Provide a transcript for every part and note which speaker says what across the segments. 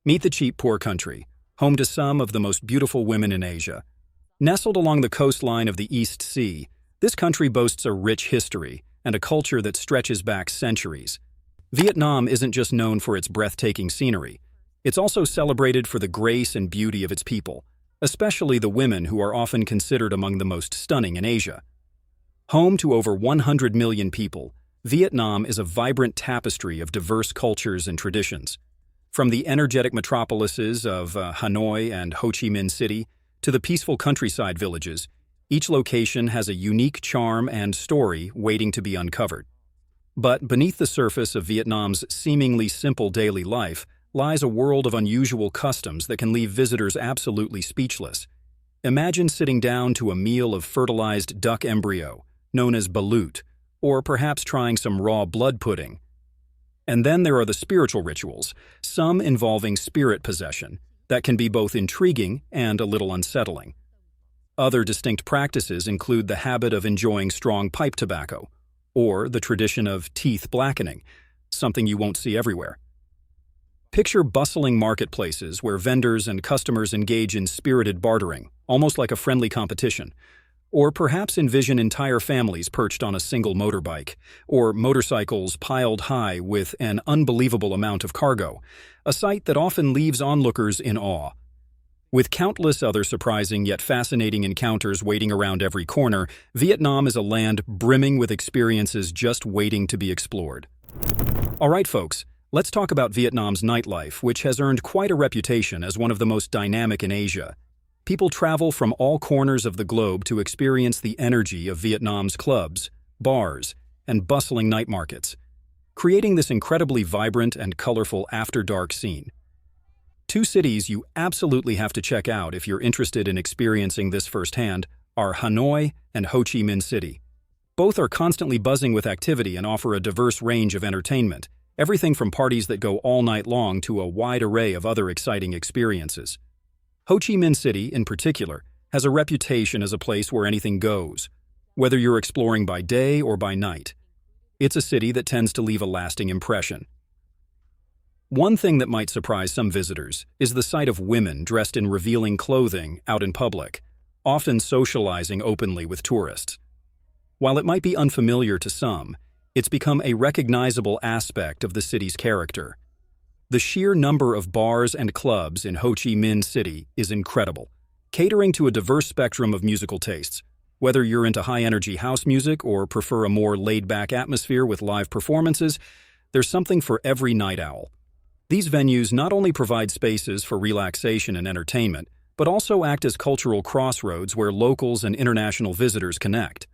Speaker 1: Meet the cheap poor country, home to some of the most beautiful women in Asia. Nestled along the coastline of the East Sea, this country boasts a rich history and a culture that stretches back centuries. Vietnam isn't just known for its breathtaking scenery. It's also celebrated for the grace and beauty of its people, especially the women who are often considered among the most stunning in Asia. Home to over 100 million people, Vietnam is a vibrant tapestry of diverse cultures and traditions. From the energetic metropolises of Hanoi and Ho Chi Minh City to the peaceful countryside villages, each location has a unique charm and story waiting to be uncovered. But beneath the surface of Vietnam's seemingly simple daily life lies a world of unusual customs that can leave visitors absolutely speechless. Imagine sitting down to a meal of fertilized duck embryo, known as balut, or perhaps trying some raw blood pudding. And then there are the spiritual rituals, some involving spirit possession, that can be both intriguing and a little unsettling. Other distinct practices include the habit of enjoying strong pipe tobacco, or the tradition of teeth blackening, something you won't see everywhere. Picture bustling marketplaces where vendors and customers engage in spirited bartering, almost like a friendly competition. Or perhaps envision entire families perched on a single motorbike, or motorcycles piled high with an unbelievable amount of cargo, a sight that often leaves onlookers in awe. With countless other surprising yet fascinating encounters waiting around every corner, Vietnam is a land brimming with experiences just waiting to be explored. All right, folks, let's talk about Vietnam's nightlife, which has earned quite a reputation as one of the most dynamic in Asia. People travel from all corners of the globe to experience the energy of Vietnam's clubs, bars, and bustling night markets, creating this incredibly vibrant and colorful after-dark scene. Two cities you absolutely have to check out if you're interested in experiencing this firsthand are Hanoi and Ho Chi Minh City. Both are constantly buzzing with activity and offer a diverse range of entertainment, everything from parties that go all night long to a wide array of other exciting experiences. Ho Chi Minh City, in particular, has a reputation as a place where anything goes, whether you're exploring by day or by night. It's a city that tends to leave a lasting impression. One thing that might surprise some visitors is the sight of women dressed in revealing clothing out in public, often socializing openly with tourists. While it might be unfamiliar to some, it's become a recognizable aspect of the city's character. The sheer number of bars and clubs in Ho Chi Minh City is incredible, catering to a diverse spectrum of musical tastes. Whether you're into high-energy house music or prefer a more laid-back atmosphere with live performances, there's something for every night owl. These venues not only provide spaces for relaxation and entertainment, but also act as cultural crossroads where locals and international visitors connect.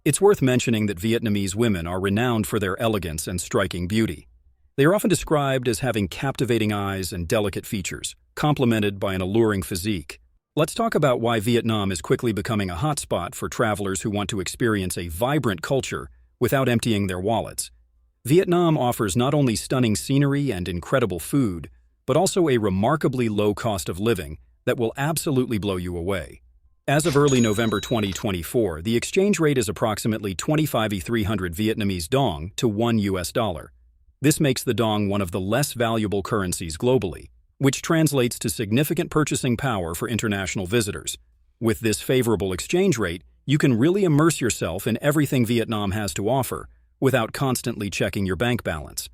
Speaker 1: It's worth mentioning that Vietnamese women are renowned for their elegance and striking beauty. They are often described as having captivating eyes and delicate features, complemented by an alluring physique. Let's talk about why Vietnam is quickly becoming a hotspot for travelers who want to experience a vibrant culture without emptying their wallets. Vietnam offers not only stunning scenery and incredible food, but also a remarkably low cost of living that will absolutely blow you away. As of early November 2024, the exchange rate is approximately 25,300 Vietnamese dong to $1. This makes the dong one of the less valuable currencies globally, which translates to significant purchasing power for international visitors. With this favorable exchange rate, you can really immerse yourself in everything Vietnam has to offer without constantly checking your bank balance.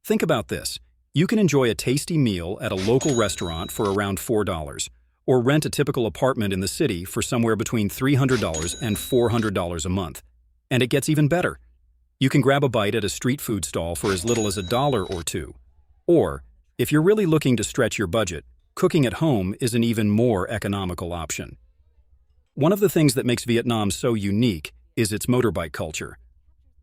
Speaker 1: Think about this. You can enjoy a tasty meal at a local restaurant for around $4, or rent a typical apartment in the city for somewhere between $300 and $400 a month. And it gets even better. You can grab a bite at a street food stall for as little as $1 or $2. Or, if you're really looking to stretch your budget, cooking at home is an even more economical option. One of the things that makes Vietnam so unique is its motorbike culture.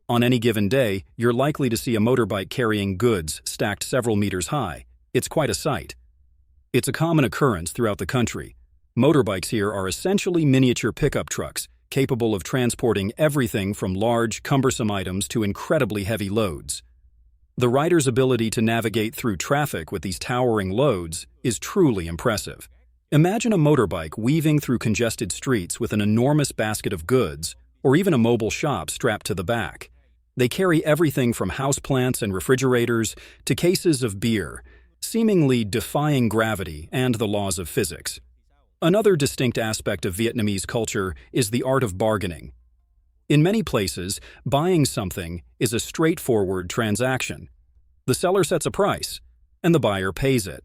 Speaker 1: On any given day, you're likely to see a motorbike carrying goods stacked several meters high. It's quite a sight. It's a common occurrence throughout the country. Motorbikes here are essentially miniature pickup trucks, capable of transporting everything from large, cumbersome items to incredibly heavy loads. The rider's ability to navigate through traffic with these towering loads is truly impressive. Imagine a motorbike weaving through congested streets with an enormous basket of goods, or even a mobile shop strapped to the back. They carry everything from houseplants and refrigerators to cases of beer, seemingly defying gravity and the laws of physics. Another distinct aspect of Vietnamese culture is the art of bargaining. In many places, buying something is a straightforward transaction. The seller sets a price, and the buyer pays it.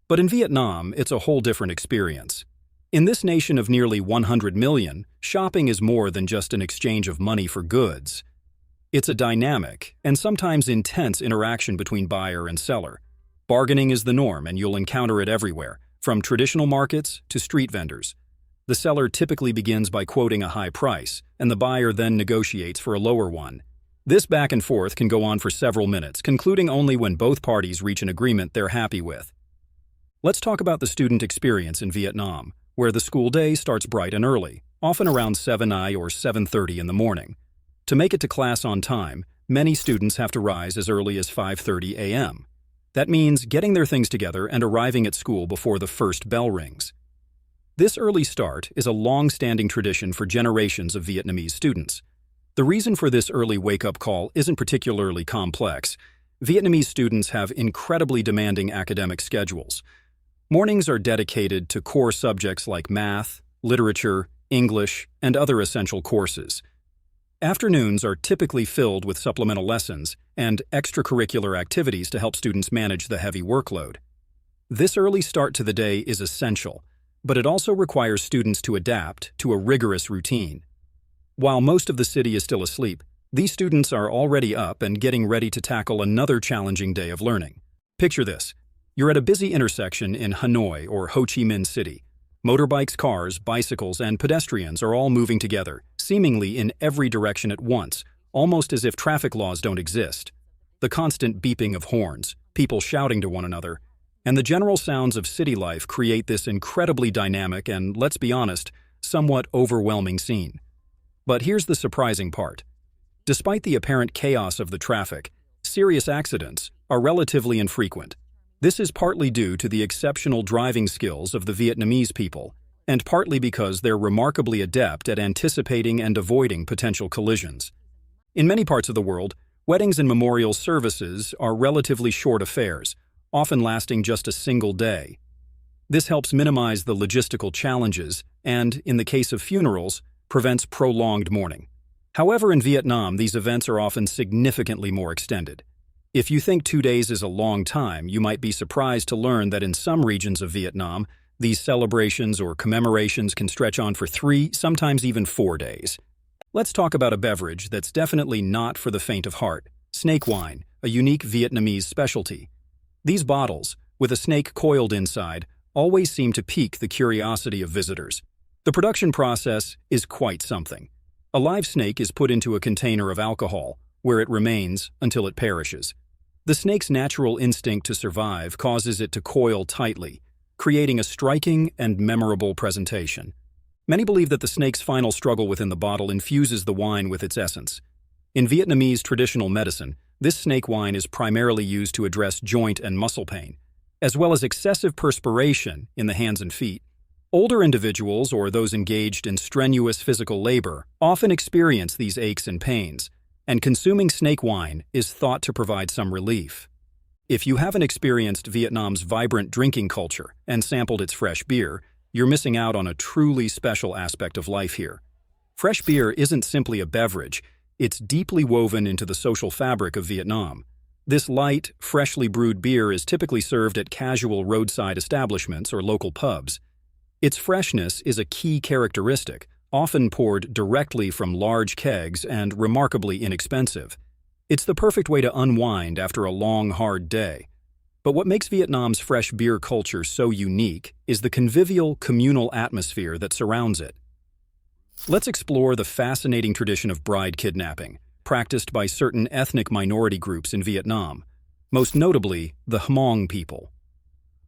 Speaker 1: But in Vietnam, it's a whole different experience. In this nation of nearly 100 million, shopping is more than just an exchange of money for goods. It's a dynamic and sometimes intense interaction between buyer and seller. Bargaining is the norm, and you'll encounter it everywhere, from traditional markets to street vendors. The seller typically begins by quoting a high price, and the buyer then negotiates for a lower one. This back and forth can go on for several minutes, concluding only when both parties reach an agreement they're happy with. Let's talk about the student experience in Vietnam, where the school day starts bright and early, often around 7 or 7:30 in the morning. To make it to class on time, many students have to rise as early as 5:30 a.m. That means getting their things together and arriving at school before the first bell rings. This early start is a long-standing tradition for generations of Vietnamese students. The reason for this early wake-up call isn't particularly complex. Vietnamese students have incredibly demanding academic schedules. Mornings are dedicated to core subjects like math, literature, English, and other essential courses. Afternoons are typically filled with supplemental lessons and extracurricular activities to help students manage the heavy workload. This early start to the day is essential, but it also requires students to adapt to a rigorous routine. While most of the city is still asleep, these students are already up and getting ready to tackle another challenging day of learning. Picture this. You're at a busy intersection in Hanoi or Ho Chi Minh City. Motorbikes, cars, bicycles, and pedestrians are all moving together, seemingly in every direction at once, almost as if traffic laws don't exist. The constant beeping of horns, people shouting to one another, and the general sounds of city life create this incredibly dynamic and, let's be honest, somewhat overwhelming scene. But here's the surprising part. Despite the apparent chaos of the traffic, serious accidents are relatively infrequent. This is partly due to the exceptional driving skills of the Vietnamese people, and partly because they're remarkably adept at anticipating and avoiding potential collisions. In many parts of the world, weddings and memorial services are relatively short affairs, often lasting just a single day. This helps minimize the logistical challenges and, in the case of funerals, prevents prolonged mourning. However, in Vietnam, these events are often significantly more extended. If you think 2 days is a long time, you might be surprised to learn that in some regions of Vietnam, these celebrations or commemorations can stretch on for 3, sometimes even 4 days. Let's talk about a beverage that's definitely not for the faint of heart: snake wine, a unique Vietnamese specialty. These bottles, with a snake coiled inside, always seem to pique the curiosity of visitors. The production process is quite something. A live snake is put into a container of alcohol, where it remains until it perishes. The snake's natural instinct to survive causes it to coil tightly, creating a striking and memorable presentation. Many believe that the snake's final struggle within the bottle infuses the wine with its essence. In Vietnamese traditional medicine, this snake wine is primarily used to address joint and muscle pain, as well as excessive perspiration in the hands and feet. Older individuals or those engaged in strenuous physical labor often experience these aches and pains, and consuming snake wine is thought to provide some relief. If you haven't experienced Vietnam's vibrant drinking culture and sampled its fresh beer, you're missing out on a truly special aspect of life here. Fresh beer isn't simply a beverage, it's deeply woven into the social fabric of Vietnam. This light, freshly brewed beer is typically served at casual roadside establishments or local pubs. Its freshness is a key characteristic, often poured directly from large kegs and remarkably inexpensive. It's the perfect way to unwind after a long, hard day. But what makes Vietnam's fresh beer culture so unique is the convivial, communal atmosphere that surrounds it. Let's explore the fascinating tradition of bride kidnapping, practiced by certain ethnic minority groups in Vietnam, most notably the Hmong people.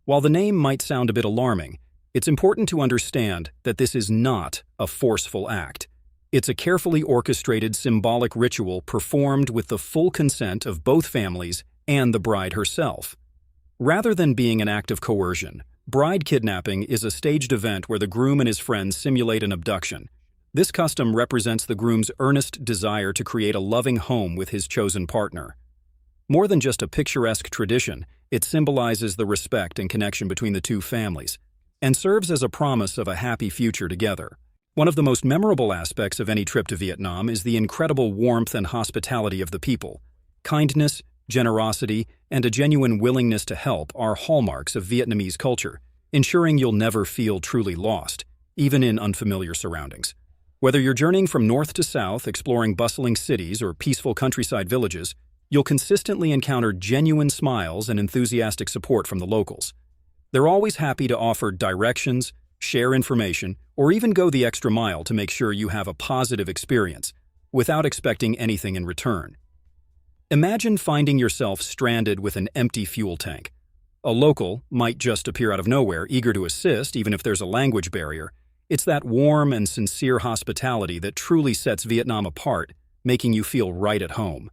Speaker 1: While the name might sound a bit alarming, it's important to understand that this is not a forceful act. It's a carefully orchestrated symbolic ritual performed with the full consent of both families and the bride herself. Rather than being an act of coercion, bride kidnapping is a staged event where the groom and his friends simulate an abduction. This custom represents the groom's earnest desire to create a loving home with his chosen partner. More than just a picturesque tradition, It symbolizes the respect and connection between the two families, and serves as a promise of a happy future together. One of the most memorable aspects of any trip to Vietnam is the incredible warmth and hospitality of the people. Kindness, generosity, and a genuine willingness to help are hallmarks of Vietnamese culture, ensuring you'll never feel truly lost, even in unfamiliar surroundings. Whether you're journeying from north to south, exploring bustling cities or peaceful countryside villages, you'll consistently encounter genuine smiles and enthusiastic support from the locals. They're always happy to offer directions, share information, or even go the extra mile to make sure you have a positive experience, without expecting anything in return. Imagine finding yourself stranded with an empty fuel tank. A local might just appear out of nowhere, eager to assist, even if there's a language barrier. It's that warm and sincere hospitality that truly sets Vietnam apart, making you feel right at home.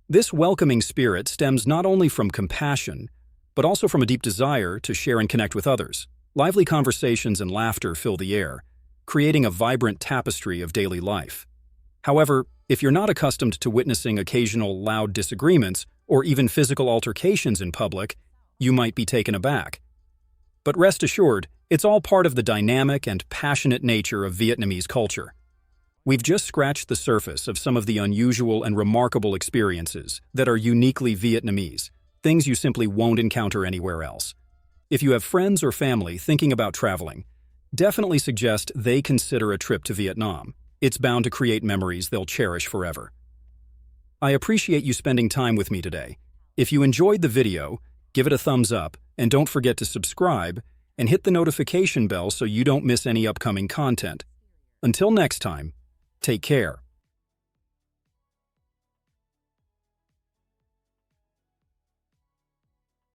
Speaker 1: This welcoming spirit stems not only from compassion, but also from a deep desire to share and connect with others. Lively conversations and laughter fill the air, creating a vibrant tapestry of daily life. However, if you're not accustomed to witnessing occasional loud disagreements or even physical altercations in public, you might be taken aback. But rest assured, it's all part of the dynamic and passionate nature of Vietnamese culture. We've just scratched the surface of some of the unusual and remarkable experiences that are uniquely Vietnamese, things you simply won't encounter anywhere else. If you have friends or family thinking about traveling, definitely suggest they consider a trip to Vietnam. It's bound to create memories they'll cherish forever. I appreciate you spending time with me today. If you enjoyed the video, give it a thumbs up, and don't forget to subscribe and hit the notification bell so you don't miss any upcoming content. Until next time, take care.